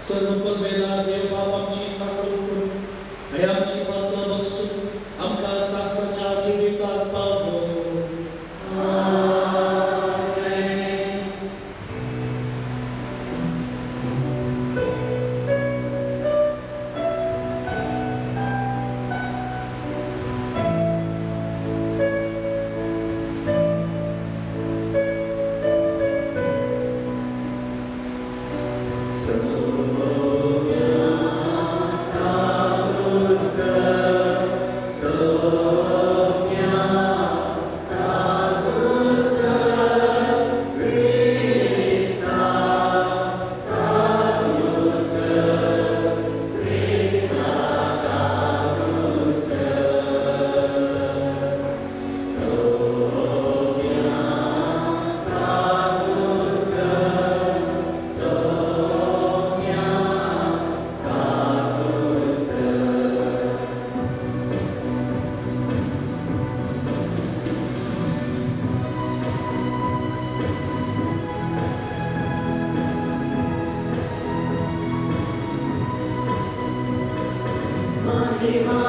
सर्व पदवेला देव बाबांची Shall we not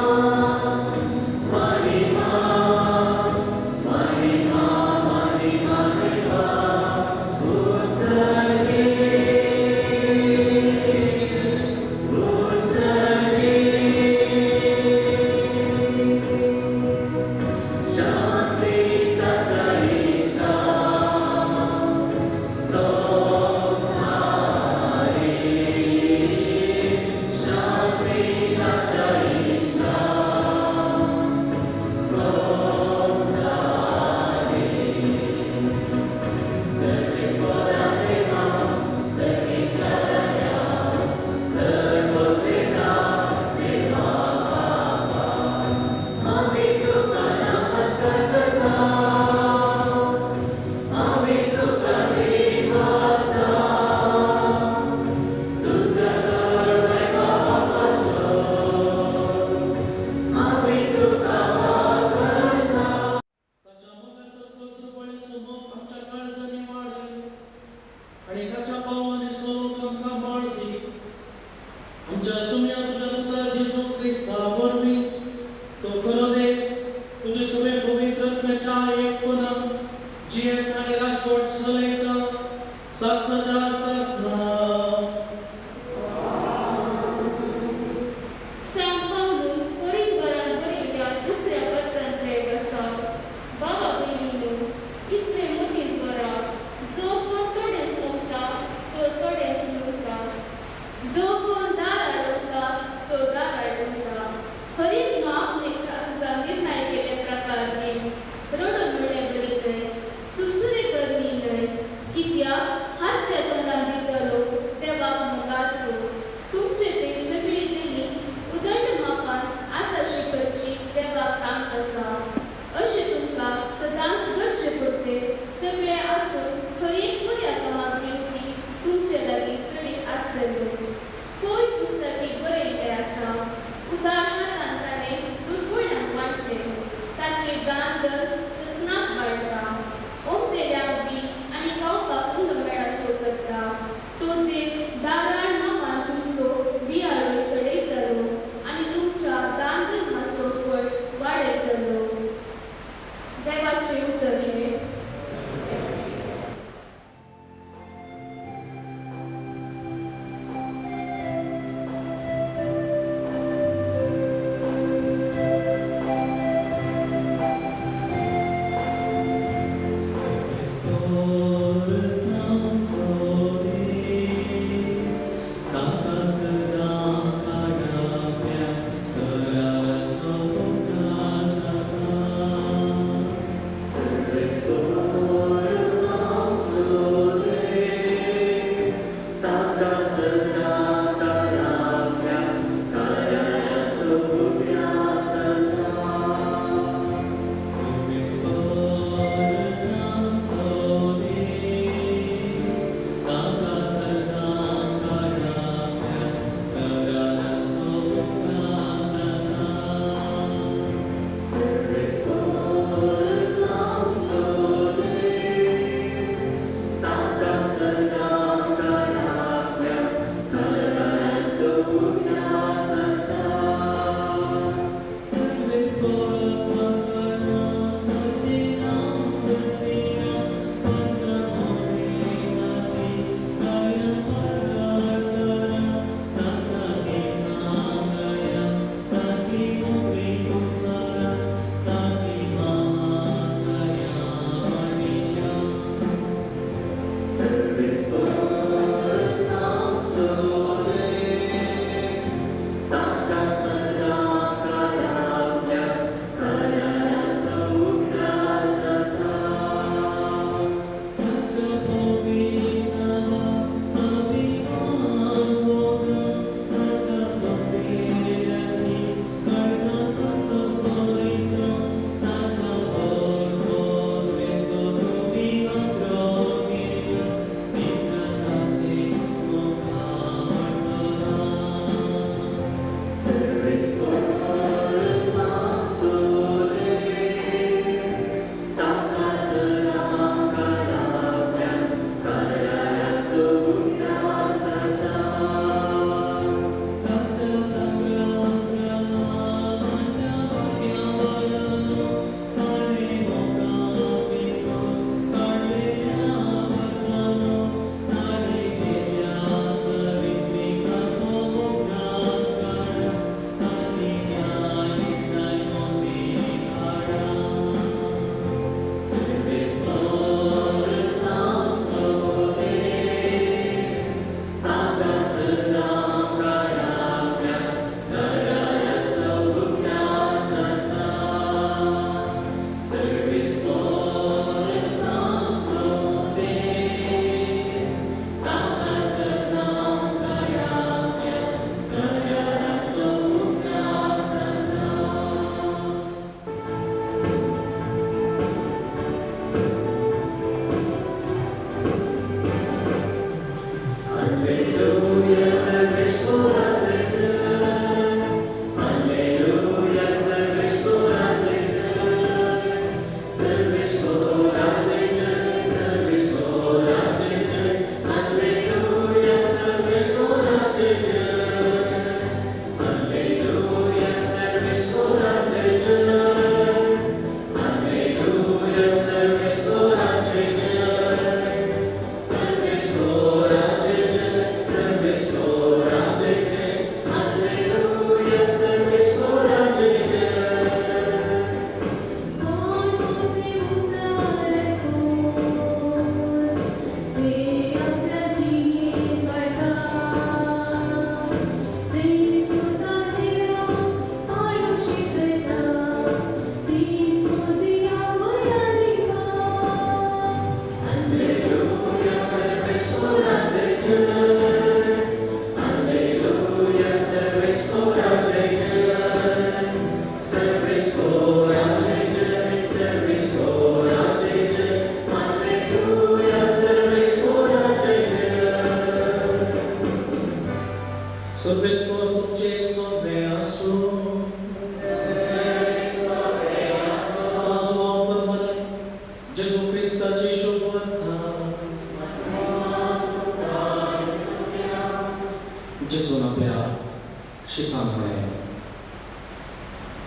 म्हळें,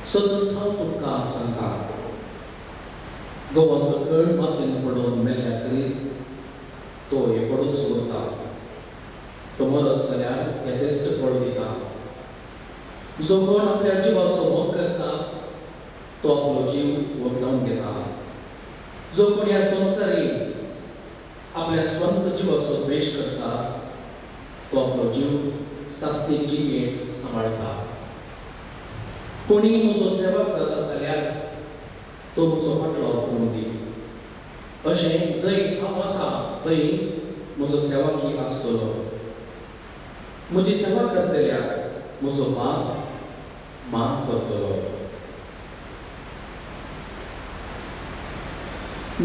सदस हांव तुमकां सांगता, गोवा सकयल मातयेन पडून मेल्ल्या करीत तो हे पडूच उरता. तो मरत जाल्यार येदेच फळ दिता. जो कोण आपल्या जिवाचो मोग करता तो आपलो जीव वगडावन घेता. जो कोण ह्या संवसारी आपल्या स्वंत जिवाचो द्वेश करता तो आपलो जीव सात्तेक जिणेत सांबाळटा. कोणी म्हजो सेवक जाता जाल्यार तो म्हजो फाटलो करून दी. अशें जंय हांव आसा थंय म्हजो सेवकय आसतलो. म्हजी सेवा करतल्याक म्हजो बाप मान करतलो.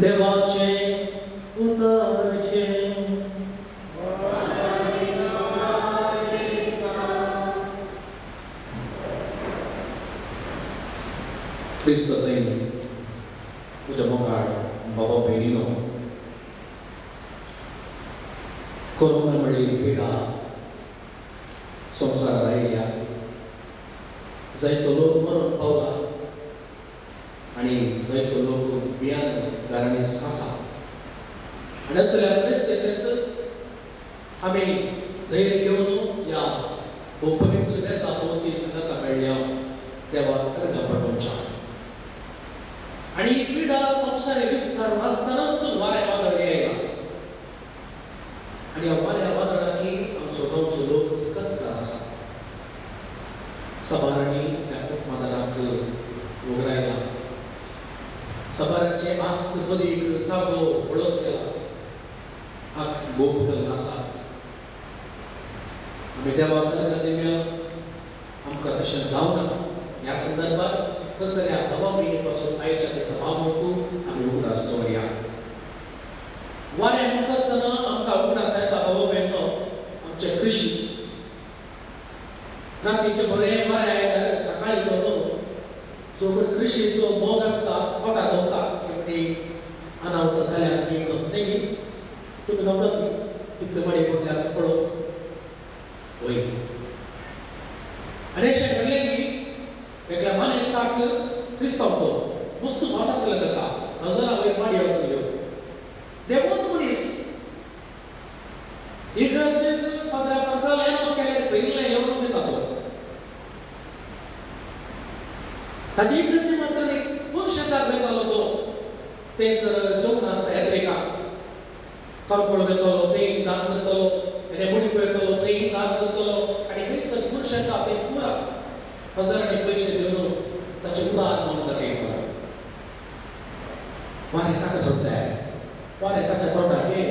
देवाचें उतर घे. क्रिस्त सैन तुझ्या मोगाळ बाबा भयणीनो, कोरोना म्हणलेली पिडा संवसारात आयिल्ल्या जायतो लोक मरण पावला आनी जायतो लोक बियान घरांनी आसा. आनी असल्या परिस्थितींत आमी धैर्य घेवन ह्या पवित्र मेसा भोवती सदांच मेळ्ळ्या देवाक अर्घ पाठोवच्या. आनी पिडा संवसारी विस्तार नासतनाच वाऱ्या वादळ येयला आनी ह्या वाऱ्या वादळांनी आमचो गांवचो लोक कसला आसा. सबारांनी ह्या कुटुंबाक वगडायला. सबारांचे आस्त मदीक सागो पळत गेला. हाक बोग घालून आसा. आमी देवाक अर्घ दिवया. आमकां तशें जावना. ह्या संदर्भात कसल्या दबावापासून आयच्या ते सभामुखू आमी उगडास दवरया. वारें म्हणटा आसतना आमकां उगडास येता बाबा मेळटो आमचे कृषी. रातीचे बरें वारें आयल्यार सकाळीं वतो जो कोण कृषीचो मोग आसता पोटा धवता एवढी अनावट जाल्यार न्ही तुमी नवतात न्ही कितले मडे पडल्यार पळोवन वय. आनी अशें घडलें की एकल्या मानेस्ताक क्रिस्तांव तो वस्तू धांवत आसले ताका नजरा वयर माडी वचल्यो. देवून मनीस इगर्जेक पंदरा पंदरा एनोस केले पयलीं येवन दिता तो. ताची इगर्जे मात्र एक खूब शेताक वयतालो तो. थंयसर जेवण आसता यात्रेकाक. करकोळ वयतालो थंय दान करतलो. रेमुडी वयतालो थंय दान करतलो. आनी थंयसर पुरुशांका ते पुरा हजारांनी पयशे दिवन ताचे उदार म्हणून दाखयता. वारें ताका सोडताय. वारें ताका तोंडाक घे.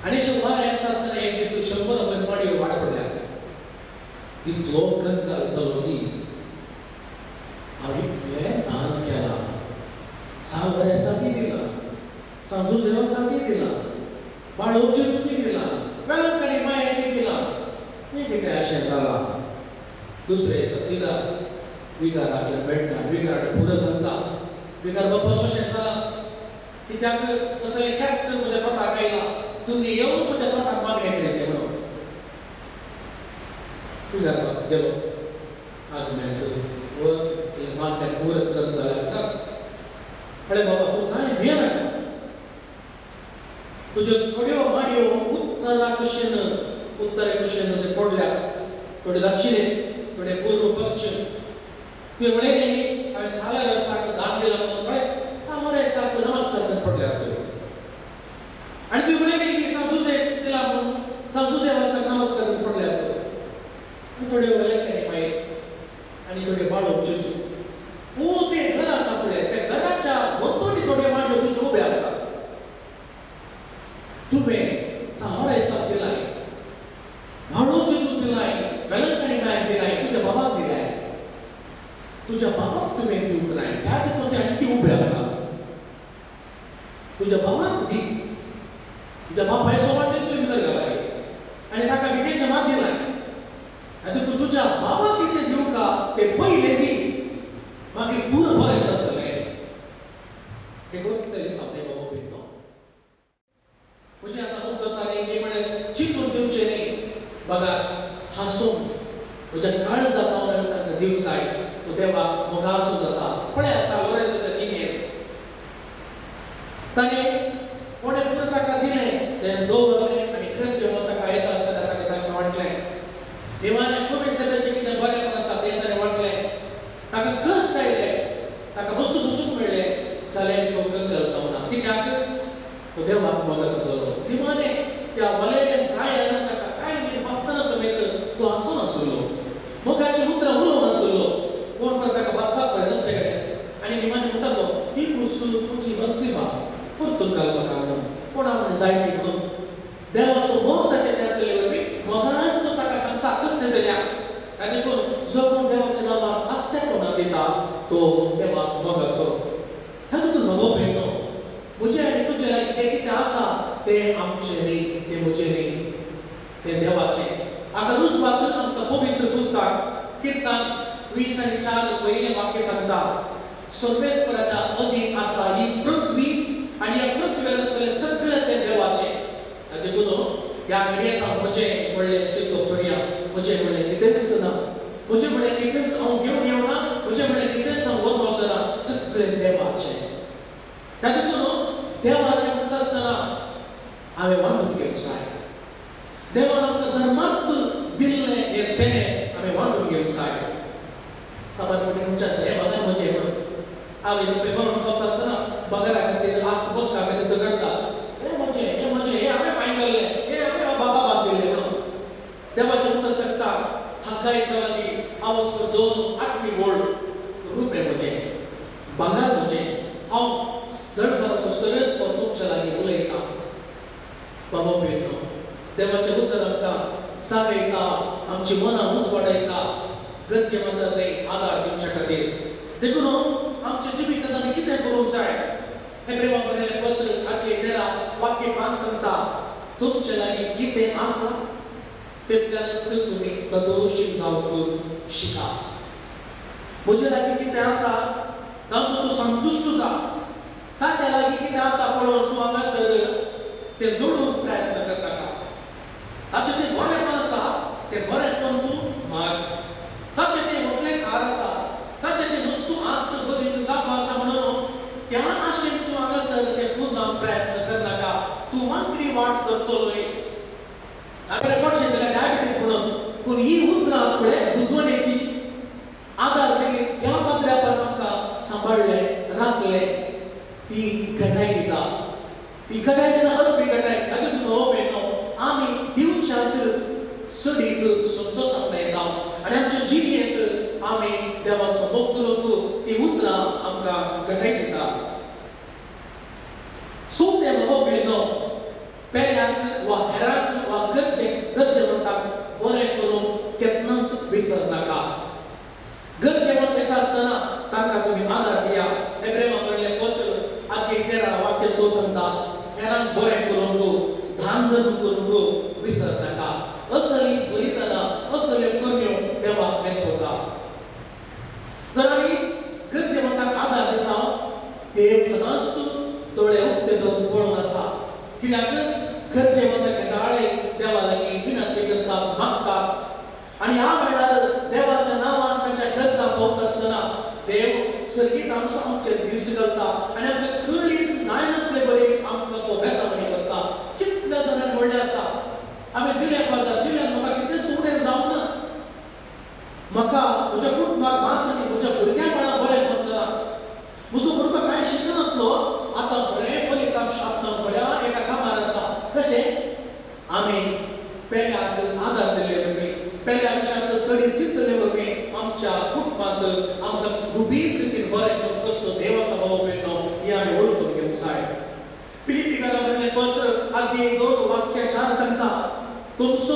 आनी अशें वारें येता आसतना एक दीस 100 माडयो वाड पडल्या. इतलो गंगाल जालो की हांवें इतलें दान केलां. 6 वर्सांनी दिलां. सांजू देवासांनी दिलां. बाळोवची तुमी दिलां. वेळांतली मायेक दिलां. हें कितें अशें जालां. दुसरे ससीदा विकाराक भेटना. विकार पुरो सांगता विकार बाबा अशें जालां कित्याक कसले कॅस्ट म्हज्या पोटाक आयला. तुमी येवन म्हज्या पोटाक मागणें केलें तें म्हणून. विकार बाबा गेलो आगमेंत व मागण्या पुरो कर जाल्यार अरे बाबा तूं कांय भियेना. तुज्यो थोड्यो माडयो उत्तरे कुशीन पडल्या. थोडे दक्षिणेक थोडे पूर्व पश्चिम. तुवें म्हळें न्ही हांवें साल्या वर्साक दान दिलां म्हणून पळय 6 वर्साक नमस्कार करन पडल्या तुवें. आनी तुवें म्हळें न्ही की सांजुजे दिलां म्हणून सांजुजे वर्साक नमस्कार करन पडल्या तुवें. आनी थोड्यो वयले मागीर आनी थोड्यो बाळो जेजू. ते घर आसा पळय त्या घराच्या वतोडी थोड्यो माडयो तुज्यो उबे आसा. तुवें 6 वर्साक दिलाय. बाळो जेजू दिलाय. वेलंकणी मायक दिलाय. तुज्या बाबाक दिलाय. तुज्या बाबाक तुवें दिवंक जाय. त्या खातीर ते आणखी उबे आसा. तुज्या बाबाक दी. तुज्या बापायचो वाटे तुवें भितर घालाय आनी ताका विकेच्या मात दिलाय. आनी तूं तुज्या बाबाक कितें दिवंका तें पयलें दी. मागीर पुरो बरें जातलें. हे कोण कितें सांगलें बाबा पळयतो. म्हणजे आतां मुक्त तारीख म्हळ्यार चिंतून दिवचें न्ही. बघा हांसून म्हज्या काळ जाता तांकां दिवंक जाय तो देवाक मोगासो जाता पण आसा बरें जाता तिणें ताणें कोणे पुरो ताका दिलें तें दवरलें आनी गरजे वता ताका येता आसतना ताणें वाटलें देवान खूब सगळें कितें बरेंपण आसा तें ताणें वाटलें ताका कश्ट आयले ताका वस्तू सुसूक मेळ्ळें जाल्यार तो कंगाल जावना कित्याक तो देवाक मोगासो जालो देवाने त्या वलयेन काय आयला ताका काय बीन वाचतना समेत तो आसूं नासलो मोगाची उतरां उलोवं नासलो कोण पण ताका वाचपाक कळना तेचे कडेन आनी देवाने म्हणटालो ही वस्तू तुजी बसली बा परतून घालपाक लागलो कोण आपण जायती म्हणून देवाचो मोग ताचे ते आसले वरवीं मोगान तो ताका सांगता कश्ट जाल्या आनी तो जो कोण देवाच्या नांवार आस्ते कोणा दिता तो देवाक मोगासो तातूंत नवो मेळटलो म्हजे आनी तुजे लागीं जें कितें आसा तें आमचें न्ही तें म्हजें न्ही तें देवाचें आतां दुसपाक आमकां पवित्र पुस्तक किर्तन 20:4 पयलें वाक्य सांगता सर्वेस्पराच्या अधीन आसा ही पृथ्वी आनी ह्या पृथ्वीर आसलेलें सगळें तें देवाचें देखून ह्या घडयेंत हांव म्हजें म्हणलें चिंतप सोडया म्हजें म्हणलें कितेंच ना म्हजें म्हणलें कितेंच हांव घेवन येवना म्हजें म्हणलें कितेंच हांव व्हरून वचना सगळें देवाचें देखून देवाचें म्हणटा आसतना हांवें वांटून घेवंक जाय देवान आमकां धर्मांत दिल्लें हें तें हांवें वांटून घेवंक जाय साबार कडेन म्हणटात हें बघा म्हजें म्हणून हांवें पेपर म्हणटा आसतना बगारा खातीर आस्त बदका खातीर झगडटा हें म्हजें हें हांवें पांयडल्लें हें हांवें बाबा बाब दिल्लें म्हणून देवाचें उतर सांगता हाका येताली हांव वचून 2-8 व्होल्ट रुपये म्हजें भांगार म्हजें हांव दडपणाचो सगळेच तो तुमच्या लागीं उलयता बाबा पळयता देवाचें उतर आमकां सांगयता आमची मनां उसवाडयता गरजे म्हणटा तें आदार दिवचे खातीर देखून आमच्या जिवितांत आमी कितें करूंक जाय हेब्रेवाक बरयल्लें पत्र 8:13 वाक्य 5 सांगता तुमचे लागीं कितें आसा तेतल्यानच तुमी कदोशी जावंक शिका म्हजे लागीं कितें आसा तातूंत तूं संतुश्ट जा ताचे लागीं कितें आसा पळोवन तूं हांगासर तें जोडूंक प्रयत्न करनाका ताचें तें बरेंपण आसा तें बरेंपण तूं माग ताचें तें व्हडलेंकार आसा ताचें तें वस्तू आस्त बदीत जावप आसा म्हणून त्या आशेन तूं हांगासर तें पुजावंक प्रयत्न करनाका तूं वांकडी वाट धरतलोय आपल्याक कशें जाल्यार डायबिटीस म्हणून पूण ही उतरां पळय बुजवणेची आदार दिली ह्या पात्र्यापर आमकां सांबाळलें राखलें ती घटाय दिता ती घटाय जेन्ना अल्पी घटाय तातूंत नवो मेळटलो आमी दिवच्यात सडीक संतोशांत येता आनी आमच्या जिणेंत आमी देवाचो मोग करून ती उतरां आमकां घटाय दिता सो तें नवो मेळटलो पेल्याक वा हेराक वा गरजे म्हणटात बरें करून केन्नाच विसरनाका गरजे म्हणटा येता आसतना तांकां तुमी आदार दिया हेब्रेवाक बरयल्लें पत्र 8:13 वाक्य 6 सांगता हेरांक बरें करून तूं धान धरून करून तूं विसरनाका असली बलिदानां असल्यो कर्म्यो देवाक मेसवता जर आमी गरजे म्हणटात आदार दिता ते सदांच दोळे उक्ते दवरून पळोवन आसा कित्याक गरजे म्हणटा गाळे देवा लागीं विनंती करतात मागतात आनी ह्या वेळार देवाच्या नांवान ताच्या गरजा पावता आसतना देव सर्गीत आमचेर दिश्ट घालता आनी आमकां कळीत जायनातले बरे आमकां तो बेसावणी करता कितल्या जाणांक व्हडलें आसा आमी दिले पदार्थ दिल्यान म्हाका कितें सुडें जावं ना म्हाका म्हज्या कुटुंबाक मात आनी म्हज्या भुरग्यांक बरें करता म्हजो भुरगो कांय शिकनातलो आतां बरें फलितांक शापना बऱ्या एका कामार आसा कशें आमी पेल्याक आदार दिले वरवीं पेल्या आयुश्यांत सडी चिंतले वरवीं आमच्या कुटुंबांत आमकां गुबीत रितीन बरें करून कसलो देव आसा बाबा मेळटलो ही आमी वळखून घेवंक जाय फिलिपिकांक बरयल्लें पत्र 2 वाक्य 4 सांगता तुमचो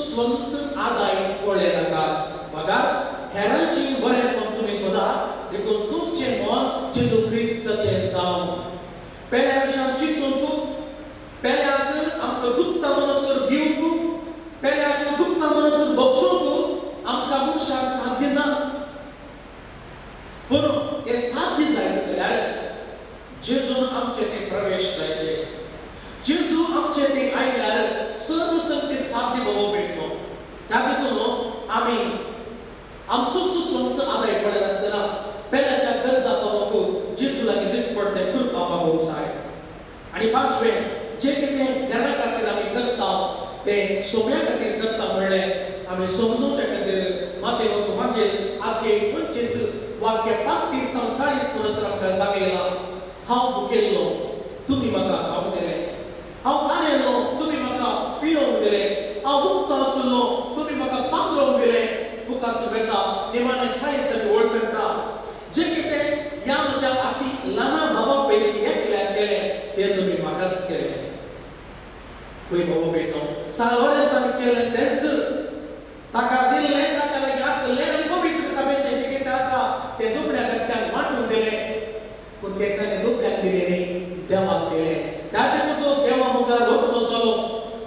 स्वंत आदाय पळय नाका बघा हेरांची बरेंपण तुमी सोदात देखून तुमचें मन जेजू क्रिस्ताचें जावं पेल्या आयुश्यांत चिंतून पेल्याक आमकां दुखता मनसर दिवंक पेल्याक दुखता मनसर बक्षूंक आमकां मनशाक साध्य ना पूण हें साध्य जायत जाल्यार जेजून आमचें तें प्रवेश जायचें जेजू आमचें तें आयल्यार सर्व शक्ती साध्य बाबा मेळटलो त्या देखून आमी आमचो सुसंत आदाय पडत आसतना पेलाच्या गरजा तो जेजू लागीं दिसपडते करपाक भोवसाय आनी पांचवें जे कितें घरा खातीर आमी करता तें सोम्या खातीर करता म्हणलें आमी समजूच्या खातीर माते वचून आगे 25 वाक्य 35 ते 40 वर्स आमकां सांगयला हांव भुकेल्लो तुमी म्हाका खावंक दिलें हांव काणयल्लो तुमी म्हाका पियोवंक दिलें हांव उक्तो आसलो तुमी म्हाका पांगरोवंक दिलें मुखार बेता निमाणें सायन्स आनी वळखता जे कितें ह्या म्हज्या अति ल्हान भावा पैकी एकल्याक केलें तें तुमी म्हाकाच केलें पळय बाबा बेटो साळवडेसान केलें तेंच ताका दिल्लें ताच्या लागीं आसलें आनी पवित्र सभेचें जें कितें आसा तें दुबळ्या व्यक्त्याक वांटून दिलें पूण तें ताणें दुबळ्याक दिलें न्ही देवाक दिलें तातूंत तो देवा मुखार वखदो जालो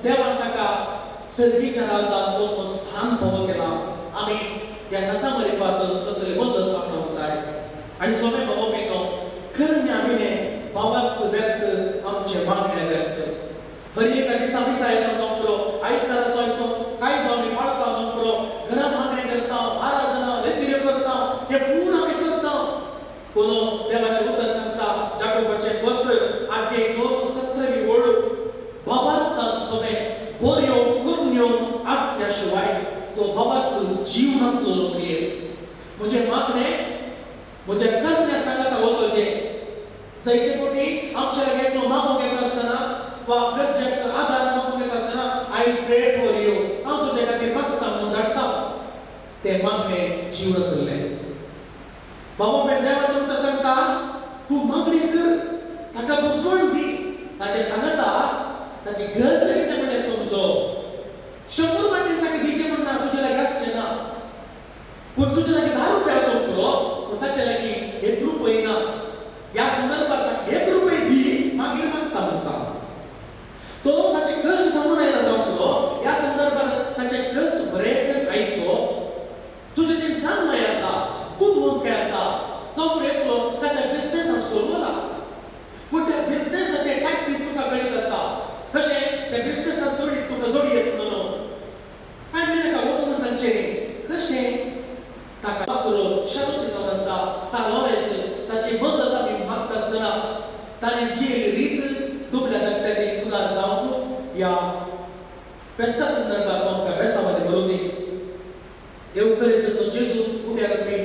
देवान ताका सर्गीच्या राजांत तो स्थान फावो केला आमी ह्या सता मरिपात कसले मजत आपणावंक जाय आनी सोबे बाबा बेटो खरें आमी भावाक व्यक्त आमचे मागणे व्यक्त हरी एका दिसा विसायला जावं पुरो आयतारा सोयसो कायदो आमी पाळता जावं पुरो घरा मागणे करता आराधना रितीऱ्यो करता हे पूर्ण आमी करता पूण देवाचें उतर सांगता जाकोबाचें पत्र आगे 2:17 ओळ बाबांत सोबे बऱ्यो करुण्यो आसल्या शिवाय तो बाबांत जीवनांतलो लोकप्रिय म्हजे मागणे म्हजे करण्या सांगता वचोचें जायते फावटी आमच्या लागीं एकलो मागोंक येता आसतना वा गरजेक आदार मागूंक येता आसतना आय प्रे फॉर यू हांव तुजे खातीर मागता म्हणून धाडटा तें मागणें जिवंत उरलें बाबा बेन देवाचें उतर सांगता तूं मागणी कर ताका बसवण दी ताचें सांगता ताची गरज कितें म्हणलें समजो 100 वाटेन ताका दिचें म्हणना तुजे लागीं आसचें ना पूण तुजे लागीं 10 रुपया आसूंक पुरो पूण ताचे लागीं 1 रुपया ना ह्या संदर्भात ताका 1 रुपया दी मागीर मागता म्हूण सांग तो ताचे कश्ट सांगून आयला जावं पुरो ह्या संदर्भात ताचे कश्ट बरें आयको तुजें तें सांग माय आसा बुदवंत काय आसा जावं एकलो ताच्या बिझनेसांत सोरवला पूण त्या बिझनेसाचे टॅक्टीस तुका कळीत आसा कशें त्या बिझनेसांत जोडीत तुका जोडी येत न्हू आनी ताका वचून सांगचें कशें ताका सुरो शांत जावन आसा सालोरेस ताची मजत आमी मागता आसतना ताणें जी रीत दुबळ्या व्यक्त्याक उदार जावंक या बेस्ता संदर्भात आमकां बेसामध्ये बरोवंक दी देव करेस तो जेजू उद्या रबी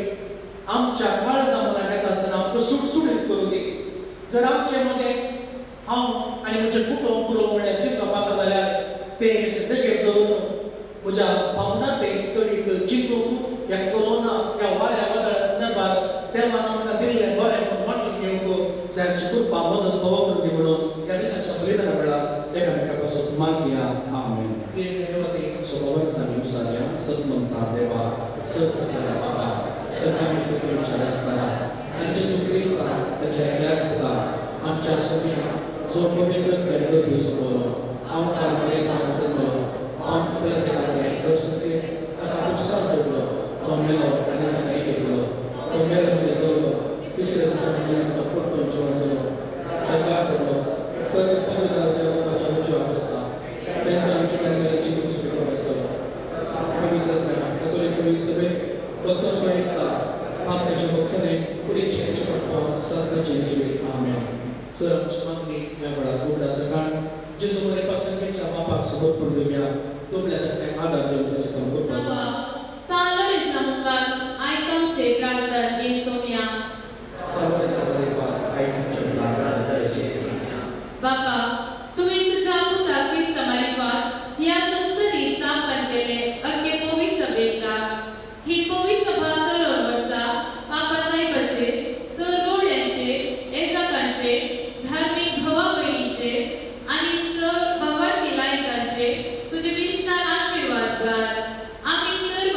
आमच्या काळजा मनाक येता आसतना आमकां सुटसुटीत करूं दी जर आमचे मदें हांव आनी म्हजें कुटुंब पुरो म्हणल्यार चिंतप आसा जाल्यार तें अशें देगेर दवरून म्हज्या भावना तें चडीक चिंतूंक ह्या कोरोना ह्या वाऱ्या वादळा संदर्भात देवान आमकां दिल्लें बरें म्हणून वांटून घेवंक जायची कृपा मजत फावो करून दी म्हणून ह्या दिसाच्या बलिदाना वेळार एकामेका पासून मागया आमेन देवाती स्वभावांत आमी उसारया सत म्हणटा देवा सत म्हणटा बाबा सगळ्यांनी कुटुंबाच्या आसतना आनी जेजू क्रिस्ता ताच्या एकल्यासता आमच्या सोबीन जो पवित्र करतो सोबलो हांव कामरें सल्लो हांव सुद्दां केला कशें ताका उत्साह जोडलो तो मेलो आनी ताका एक केलो तो मेलो म्हणजे दवरलो तिसऱ्या दिसा तो परतून जिवन जालो सगळ्या फुडलो सगळे पवित्र देवाच्या उजवाड आसता तेन्ना आमच्या मेरेची सुरू करतलो पवित्र कॅथोलीक सभे भक्त सोयता आपल्याचे भक्तने पुढेचे पडटा शास्त्राचे जिवीत आमेन सर आमची मागणी ह्या वेळार उगडा सकाळ जेजू बरे पासंकेच्या बापाक सोबत पडून दिवया तोपल्या ताका आदार दिवन ताचे काम करता सालोरेस मुखार आयकामचे प्रार्थना हे सोम्या बापा तुम्ही तुझ्या पुता ख्रिस्त मारिफात ह्या संसारी स्थापन केले अख्खे पोवी सभेला ही पोवी सभा सरवरचा पापा साहेबाचे सरगोळ्यांचे एजाकांचे धार्मिक भावा बहिणीचे आणि सर भावार्थी लायकांचे तुझे विस्तार आशीर्वाद कर आम्ही सर्व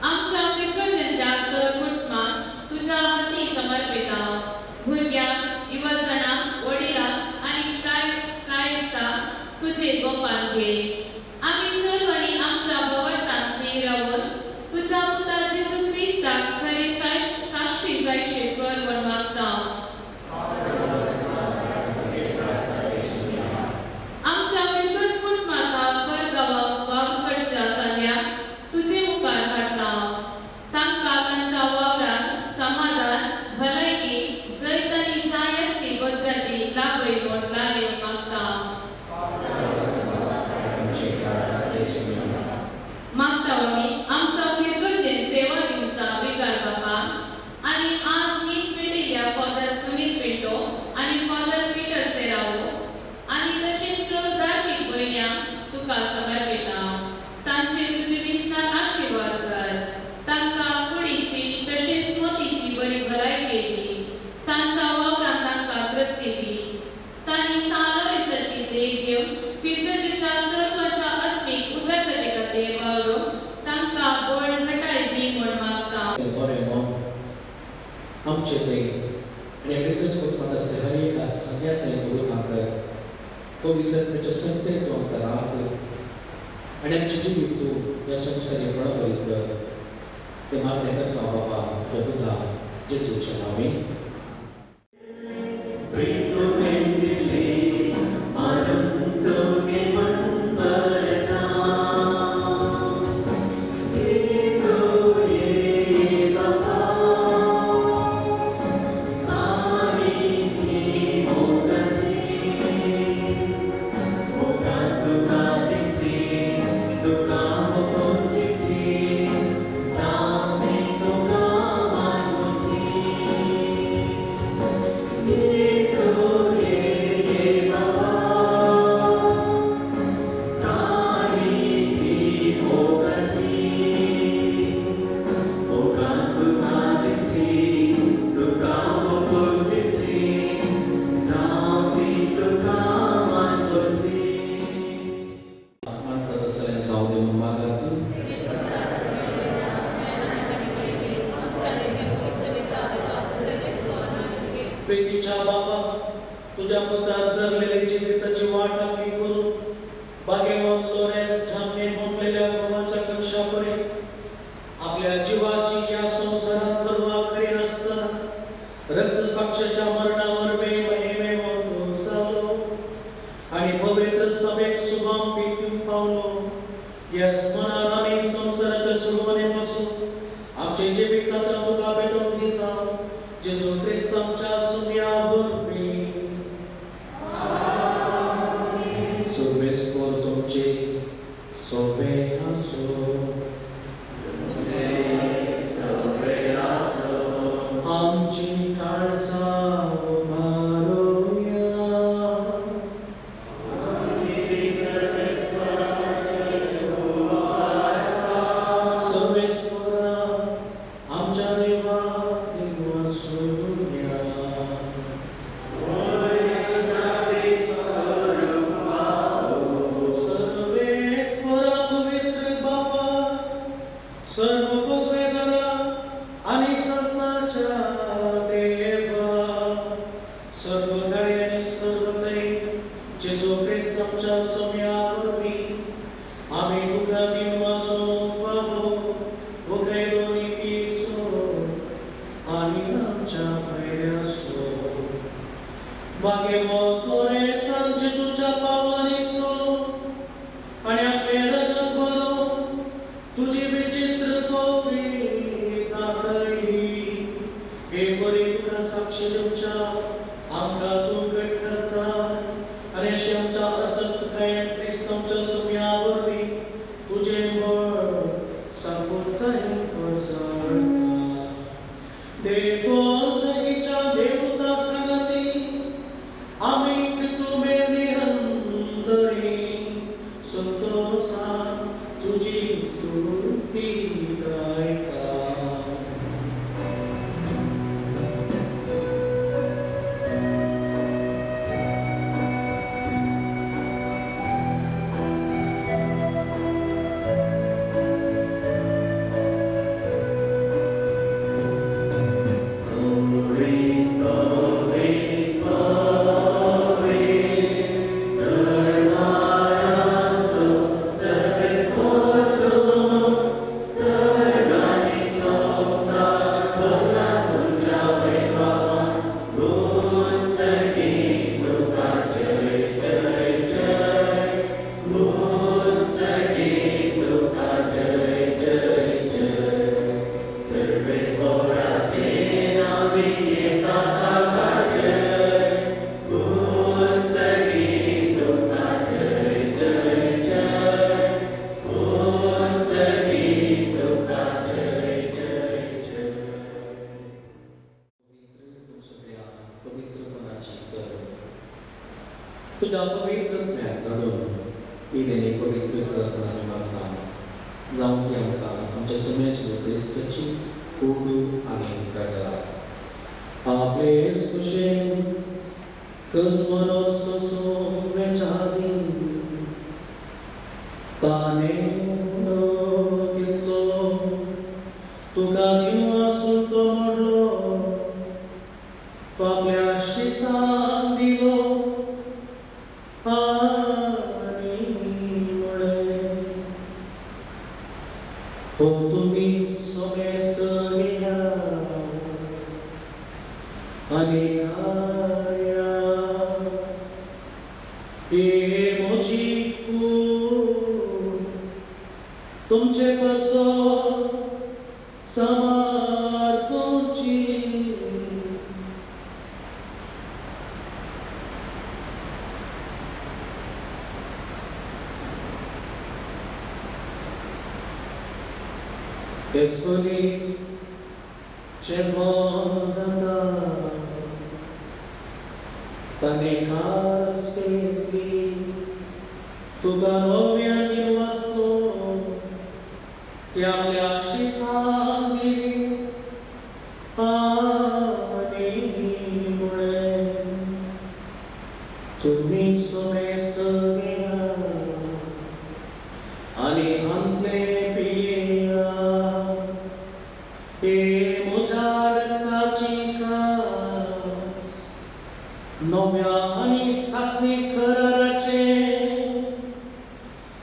आमच्या फिरगजंच्या सहकुटुंबाक तुझ्या हाती समर्पिता भुरग्यांक युवजनांक वडिलांक आनी प्रायस्तांक तुझे गोपान घे आमी सर्वांनी आमच्या भोंवतणी रावून तुझ्या पुता जेजू क्रिस्ताक खरे साक्षी जायचे कर म्हण मागता आमच्या फिरगज कुटुंबाक परगांवाक वावरकडच्या सांग्याक तुझे मुखार हाडटा तांकां तांच्या वावरांत समाधान भलायकी जैत आनी जाय आसली भद्रती लाभय म्हण लागे मागता मागता आमी आमच्या फिरगजेन सेवा दिवच्या विकार बापाक आनी आज मीस पेटयल्या फादर सुनील पिंटो आनी फादर पीटर सेरावो आनी तशेंच धार्मीक भयण्यांक तुका समर्पिता तांचेर तुजे विस्तार आशिर्वाद कर तांकां कुडीची तशेंच मोतीची बरी भलायकी दी तांच्या वावरांत तांकां तृप्ती दी तांणी सालोयेची देख घेवन फिरगजेच्या सर्वांच्या आत्मीक उदरगते खातीर वावरूंक तांकां बळ घटाय दी म्हण मागता आमचे ते आणि फिरगज कुटुंबातले हर एका सगळ्यात गुरु तांकां पवित्रतेच्या संतेत तूं आमकां राख आनी आमचे जिवीत तूं ह्या संवसारी बळबरीत कर ते मागणें करता बाबा प्रभुता जेजूच्या नांवान प्रीतीच्या बाबा तुझ्या पुत्रात धरलेले जिविताची वाट आपली करून भाग्यवान लोरेस ठाणे मुंबईल्या गोवाच्या कक्षापर्यंत आपल्या जीवाची या संसारात पर्वा करी नसताना रक्तसाक्षाच्या मरणावर बेमहिमे वाहून झालो आणि पवित्र सभेत शुभम पीठून पावलो या स्मरणाने संसाराच्या सुरुवातीपासून आमचे जीविताचा तुका भेटून दिला जेजू ख्रिस्त आमच्या सुम्यावरवी सर्वेस्वर तुमचे सोबे असो आमची काळजा उभारूया सर्वेस्वरा आमच्या देवा तुझ्या पवित्र ज्ञान घडून इलेले पवित्र करताना मागता जाऊन ती आमकां आमच्या समेची क्रिस्ताची खूब आनी प्रकार आपले कुशेन कसमनो सोसो वेचादी ताने घेतलो तुका दिनो आसून तो मोडलो तो आपल्या शिसान दिलो आनी म्हणे हो तुम्ही समेस्त गेला आनी खाया हे मोची तुमचे बसो समर्पणची Escoli cermozata tane casketi tu ganovia nilvasto ya leashi sangiri ani mule tumi somest gea ani hantle piya e mojartaci kas novia ani sasni kararace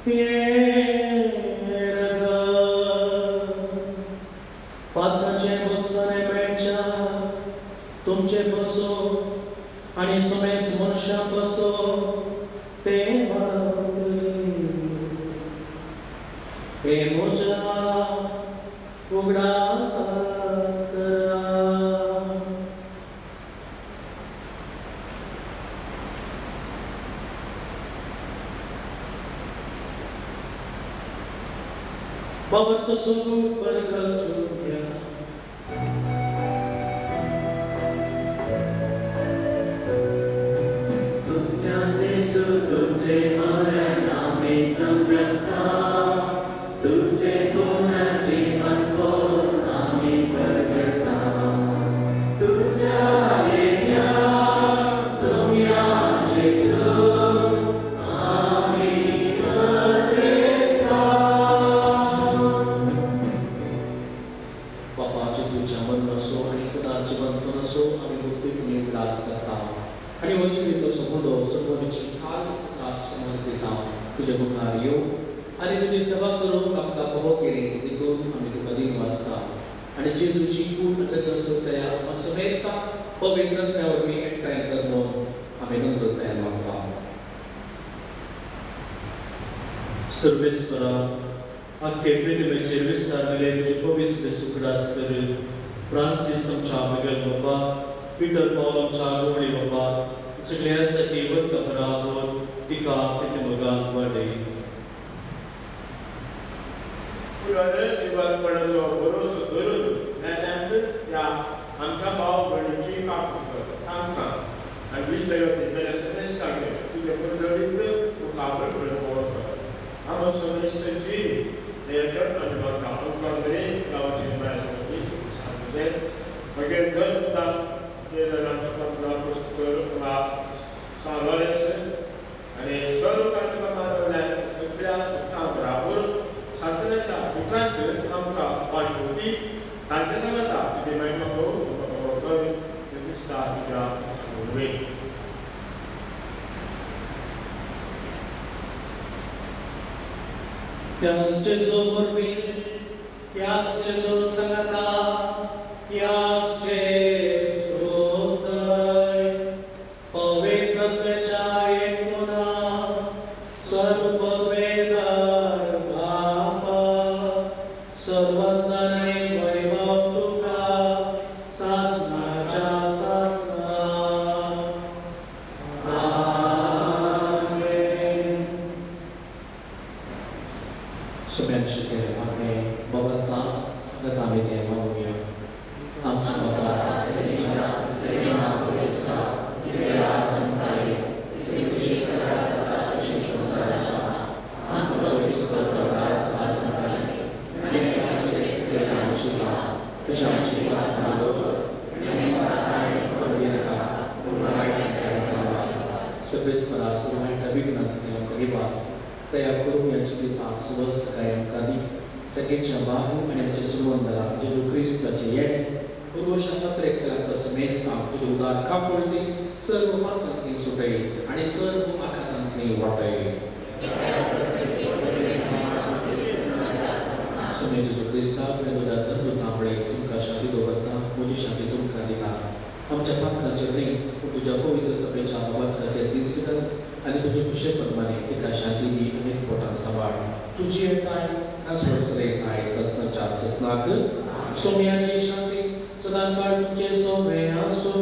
pierga patnace botsane mecha tumce paso ani somes morsha paso te e moja उगड़ा साकरा बाबत सुगु परगचुया सुज्ञाचे सुतुचे मरणामे संरक्ता तुझे कोणाची आम्ही प्रगटा तुझ्या येण्या सौम्याचे आम्ही अत्रेता बापाचे तुझ्या मन नसो आणि कुणाचे मन नसो आम्ही भक्तीने उल्हास करता आणि वचन तो समुदो सर्वची खास समर्पिता तुझ्या मुखार येऊ आणि तुझी सेवा करून आमकां बरो केली देखून आमी तुका दिन वाचता आणि जेजूची पूर्ण रगसोतया समेस्ता पवित्र वरवीं एकठांय करून आमी नम्रताय मागता सर्वेस्परा आख्खे पृथ्वीचेर विस्तारलेले तुजे पवित्र सुखदास कर फ्रांसीस आमच्या आमेगल बाबा पीटर पॉल आमच्या गोवणी बाबा सगळ्यांसाठी वरकभरावर तिका पितमगान वाडय पुराणे दिवाळपणाचो भरोसो धरून या आमच्या भाव भयणीची कापणी कर तांकां आनी विश्वयोतीतल्या समेस्तांक तुजे परजळीत मुखार पळोवप कर हांव समेस्ताची देयकर आनी म्हाका आमकां बरें गांवची मायती सांगलें मागीर दर मुद्दाम जे जाणांचो पंदरा पुस्तक वा सावळेस आनी सर्व कार्यक्रमांतल्यान सगळ्या बराबर शासनाच्या उपरांत आमकां वाटोवपी तांचे सांगता तुजे महिमा करून प्रतिश्ठा तुज्या उर्वे त्याच जेजो वरवीं त्याच जेजो सांगता त्याच जेजो थंय पवित्रत्वाच्या एकूणा सर्व पदवेदार बापा सर्वंदन आणि वैभव तुका सासनाच्या सासना आमेन. सगळ्यांचे आपले बघता सगळं आम्ही ते मागूया आमच्या बाबा तुझे नाव Daya kuru yang jadi paswas kaya kami sakit jamaah and Jesu andara Jesu Kristus jaya Urusha patre kala semesta udah kapulti serbu makan ni sukai ani serbu makan ni watai Sunnah Yesus Kristus pada terus nampai तुमका शांति दो बरना मुझे शांति तुमका दिला हम Japan का journey untuk Jokowi itu sampai cababat kerja di sekitar आणि तुझे खुशी प्रमाणे एका शांती दी अनेक पोटात सवार तुझी काय असवसरे काय ससनाच्या ससनाक सोम्याची शांती सदाकाळ तुझे सोमे असो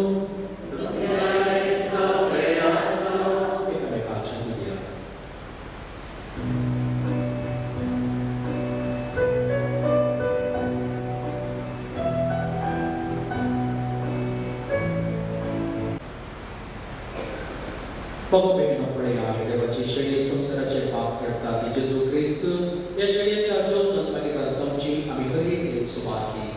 एकामेकाची शांती द्या बाबा बहिणा पुढे आहे देवाची शरीर संसाराचे पाप करतात येशू ख्रिस्त या शरीराच्या जोतन बलिदान समची आम्ही घरी येत सुरुवात केली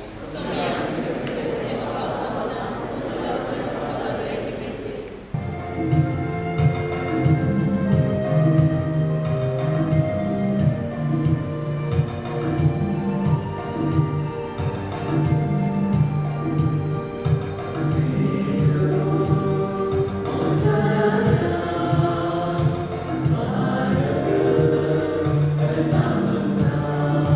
Namah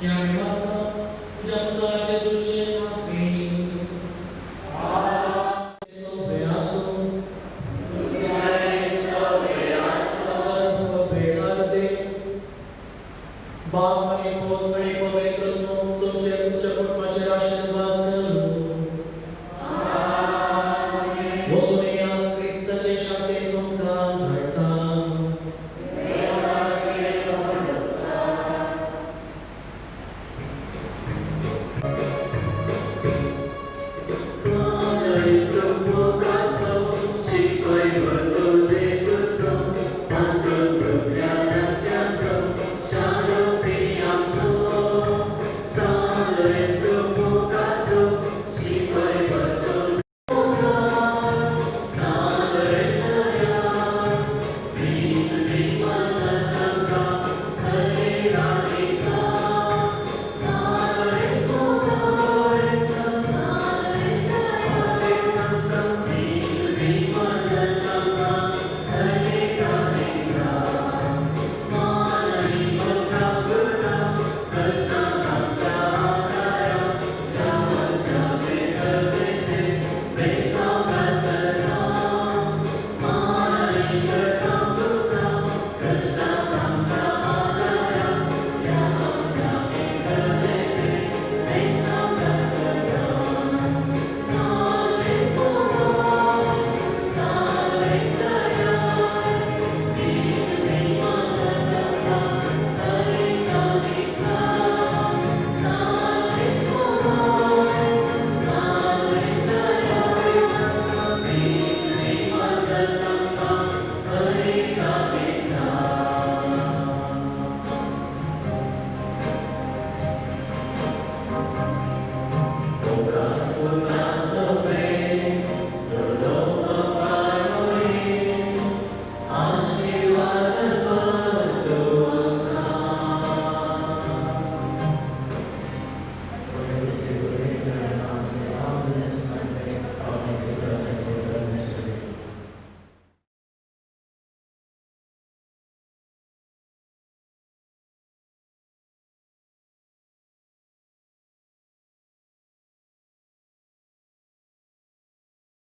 ह्या विवाहात